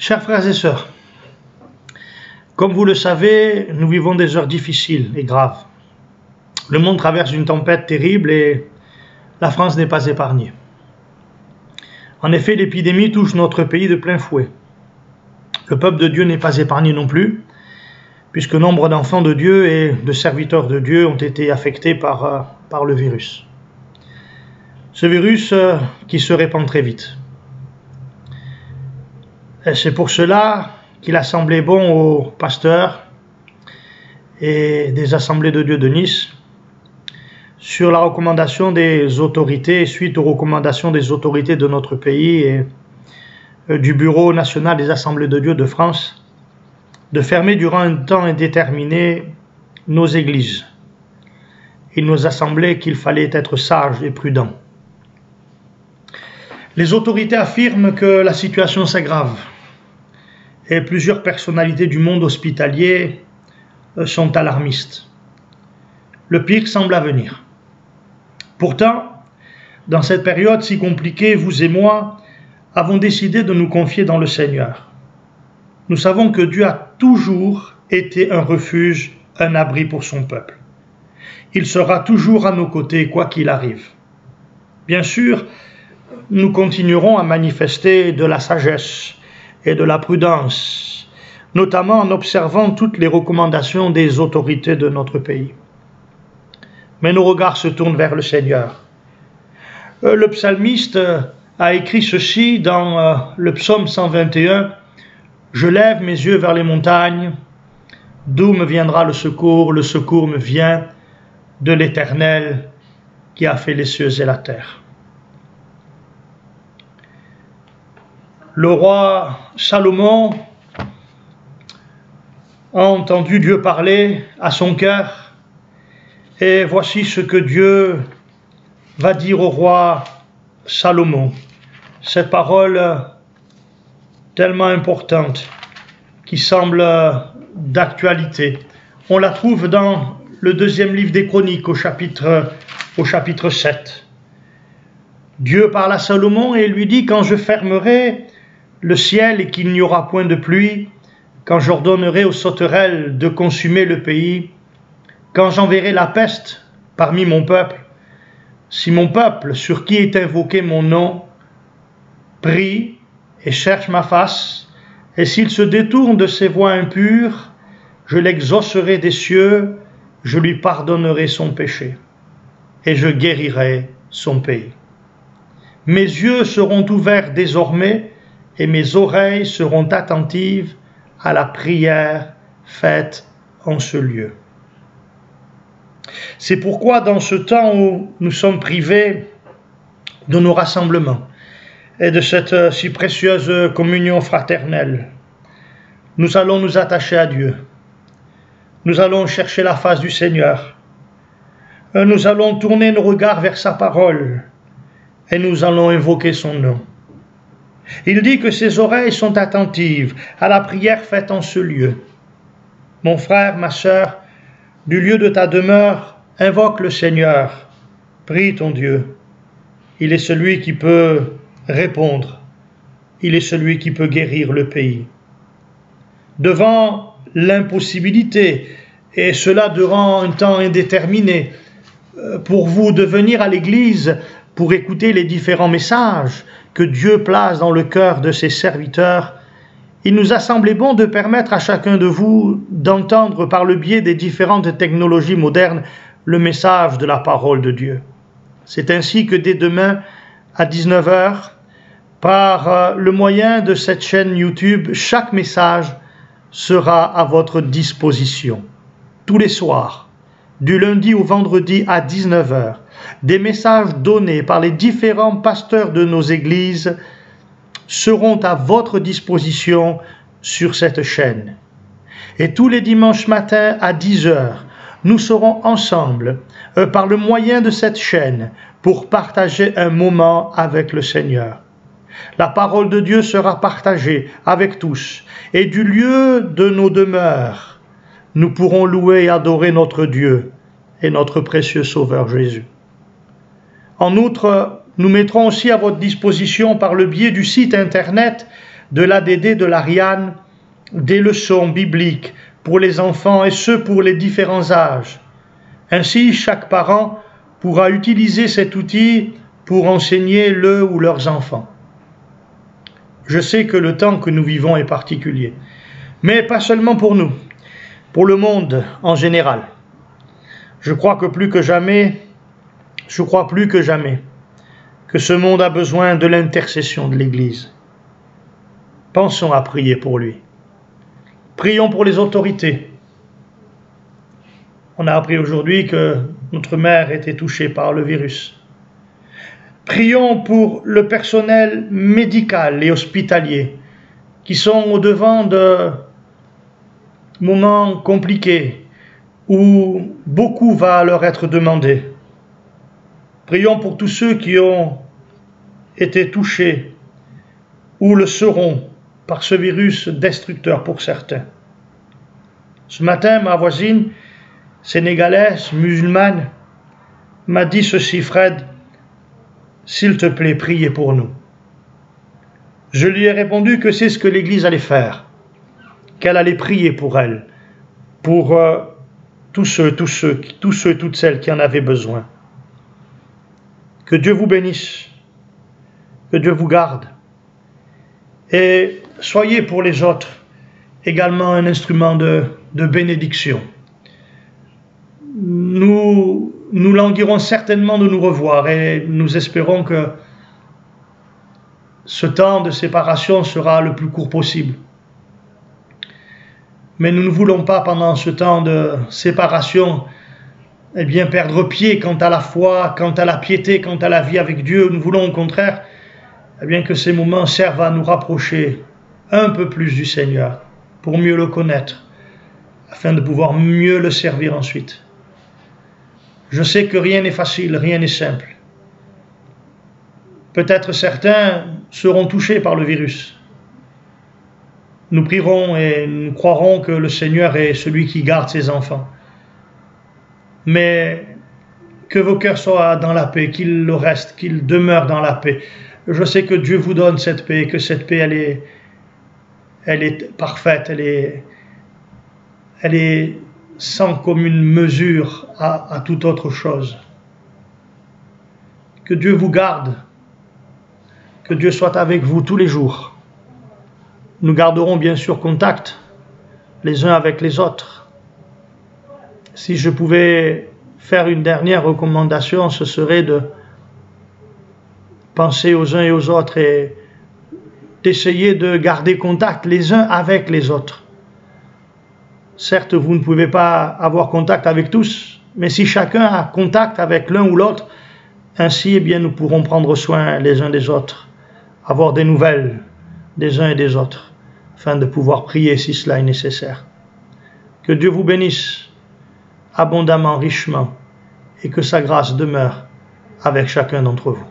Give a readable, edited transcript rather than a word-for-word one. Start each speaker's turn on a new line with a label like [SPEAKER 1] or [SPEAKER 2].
[SPEAKER 1] Chers frères et sœurs, comme vous le savez, nous vivons des heures difficiles et graves. Le monde traverse une tempête terrible et la France n'est pas épargnée. En effet, l'épidémie touche notre pays de plein fouet. Le peuple de Dieu n'est pas épargné non plus, puisque nombre d'enfants de Dieu et de serviteurs de Dieu ont été affectés par le virus. Ce virus qui se répand très vite. Et c'est pour cela qu'il a semblé bon aux pasteurs et des assemblées de Dieu de Nice, sur la recommandation des autorités, suite aux recommandations des autorités de notre pays et du Bureau national des assemblées de Dieu de France, de fermer durant un temps indéterminé nos églises et nos assemblées, qu'il fallait être sages et prudents. Les autorités affirment que la situation s'aggrave et plusieurs personnalités du monde hospitalier sont alarmistes. Le pire semble à venir. Pourtant, dans cette période si compliquée, vous et moi avons décidé de nous confier dans le Seigneur. Nous savons que Dieu a toujours été un refuge, un abri pour son peuple. Il sera toujours à nos côtés, quoi qu'il arrive. Bien sûr, nous continuerons à manifester de la sagesse et de la prudence, notamment en observant toutes les recommandations des autorités de notre pays. Mais nos regards se tournent vers le Seigneur. Le psalmiste a écrit ceci dans le psaume 121, « Je lève mes yeux vers les montagnes, d'où me viendra le secours me vient de l'Éternel qui a fait les cieux et la terre. » Le roi Salomon a entendu Dieu parler à son cœur, et voici ce que Dieu va dire au roi Salomon. Cette parole tellement importante qui semble d'actualité. On la trouve dans le deuxième livre des Chroniques au chapitre 7. Dieu parle à Salomon et lui dit « Quand je fermerai le ciel et qu'il n'y aura point de pluie, quand j'ordonnerai aux sauterelles de consumer le pays, quand j'enverrai la peste parmi mon peuple, si mon peuple, sur qui est invoqué mon nom, prie et cherche ma face, et s'il se détourne de ses voies impures, je l'exaucerai des cieux, je lui pardonnerai son péché, et je guérirai son pays. Mes yeux seront ouverts désormais, et mes oreilles seront attentives à la prière faite en ce lieu. » C'est pourquoi dans ce temps où nous sommes privés de nos rassemblements et de cette si précieuse communion fraternelle, nous allons nous attacher à Dieu. Nous allons chercher la face du Seigneur. Nous allons tourner nos regards vers sa parole et nous allons invoquer son nom. Il dit que ses oreilles sont attentives à la prière faite en ce lieu. Mon frère, ma sœur, du lieu de ta demeure, invoque le Seigneur, prie ton Dieu. Il est celui qui peut répondre, il est celui qui peut guérir le pays. Devant l'impossibilité, et cela durant un temps indéterminé, pour vous de venir à l'église pour écouter les différents messages que Dieu place dans le cœur de ses serviteurs, il nous a semblé bon de permettre à chacun de vous d'entendre par le biais des différentes technologies modernes le message de la parole de Dieu. C'est ainsi que dès demain à 19 h, par le moyen de cette chaîne YouTube, chaque message sera à votre disposition. Tous les soirs, du lundi au vendredi à 19 h, des messages donnés par les différents pasteurs de nos églises seront à votre disposition sur cette chaîne. Et tous les dimanches matins à 10 h, nous serons ensemble par le moyen de cette chaîne pour partager un moment avec le Seigneur. La parole de Dieu sera partagée avec tous, et du lieu de nos demeures, nous pourrons louer et adorer notre Dieu et notre précieux Sauveur Jésus. En outre, nous mettrons aussi à votre disposition par le biais du site internet de l'ADD, de l'Ariane, des leçons bibliques pour les enfants et ce pour les différents âges. Ainsi, chaque parent pourra utiliser cet outil pour enseigner le ou leurs enfants. Je sais que le temps que nous vivons est particulier, mais pas seulement pour nous, pour le monde en général. Je crois plus que jamais que ce monde a besoin de l'intercession de l'Église. Pensons à prier pour lui. Prions pour les autorités. On a appris aujourd'hui que notre mère était touchée par le virus. Prions pour le personnel médical et hospitalier qui sont au-devant de moments compliqués où beaucoup va leur être demandé. Prions pour tous ceux qui ont été touchés ou le seront par ce virus destructeur pour certains. Ce matin, ma voisine sénégalaise, musulmane, m'a dit ceci: Fred, s'il te plaît, priez pour nous. Je lui ai répondu que c'est ce que l'Église allait faire, qu'elle allait prier pour elle, pour toutes celles qui en avaient besoin. Que Dieu vous bénisse, que Dieu vous garde, et soyez pour les autres également un instrument de bénédiction. Nous languirons certainement de nous revoir et nous espérons que ce temps de séparation sera le plus court possible. Mais nous ne voulons pas, pendant ce temps de séparation, perdre pied quant à la foi, quant à la piété, quant à la vie avec Dieu. Nous voulons au contraire que ces moments servent à nous rapprocher un peu plus du Seigneur, pour mieux le connaître, afin de pouvoir mieux le servir ensuite. Je sais que rien n'est facile, rien n'est simple. Peut-être certains seront touchés par le virus. Nous prierons et nous croirons que le Seigneur est celui qui garde ses enfants. Mais que vos cœurs soient dans la paix, qu'ils le restent, qu'ils demeurent dans la paix. Je sais que Dieu vous donne cette paix, que cette paix, elle est parfaite, elle est sans commune mesure à toute autre chose. Que Dieu vous garde, que Dieu soit avec vous tous les jours. Nous garderons bien sûr contact les uns avec les autres. Si je pouvais faire une dernière recommandation, ce serait de penser aux uns et aux autres et d'essayer de garder contact les uns avec les autres. Certes, vous ne pouvez pas avoir contact avec tous, mais si chacun a contact avec l'un ou l'autre, ainsi, nous pourrons prendre soin les uns des autres, avoir des nouvelles des uns et des autres, afin de pouvoir prier si cela est nécessaire. Que Dieu vous bénisse abondamment, richement, et que sa grâce demeure avec chacun d'entre vous.